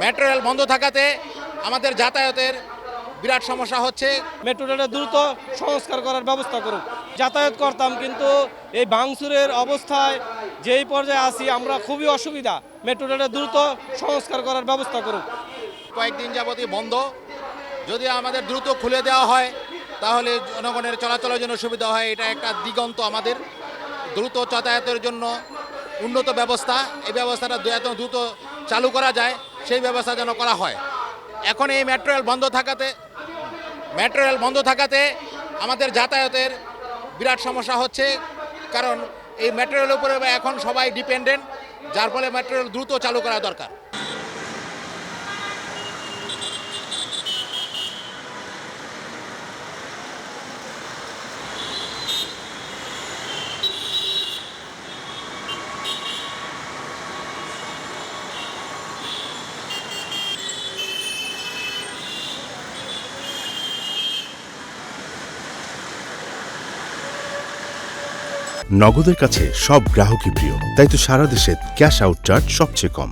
Metro rail বন্ধ থাকাতে আমাদের যাতায়াতের বিরাট সমস্যা হচ্ছে। মেট্রো রেলটা দ্রুত সংস্কার করার ব্যবস্থা করুক। যাতায়াত করতাম, কিন্তু এই ভাঙচুরের অবস্থায় যেই পর্যায়ে আছি আমরা খুবই অসুবিধা। মেট্রো রেলটা দ্রুত সংস্কার করার ব্যবস্থা করুক। কয়েকদিন যাবতই বন্ধ, যদি আমাদের দ্রুত খুলে দেওয়া হয় তাহলে জনগণের চলাচলের জন্য সুবিধা হয়। এটা একটা দিগন্ত আমাদের দ্রুত যাতায়াতের জন্য উন্নত ব্যবস্থা, এই ব্যবস্থাটা এত দ্রুত চালু করা যায় সেই ব্যবস্থা যেন করা হয়। এখন এই মেট্রো রেল বন্ধ থাকাতে আমাদের যাতায়াতের বিরাট সমস্যা হচ্ছে, কারণ এই মেট্রো রেলের উপরে এখন সবাই ডিপেন্ডেন্ট, যার ফলে মেট্রো রেল দ্রুত চালু করা দরকার। নগদের কাছে সব গ্রাহকই প্রিয়, তাই তো সারা দেশে ক্যাশ আউট চার্জ সবচেয়ে কম।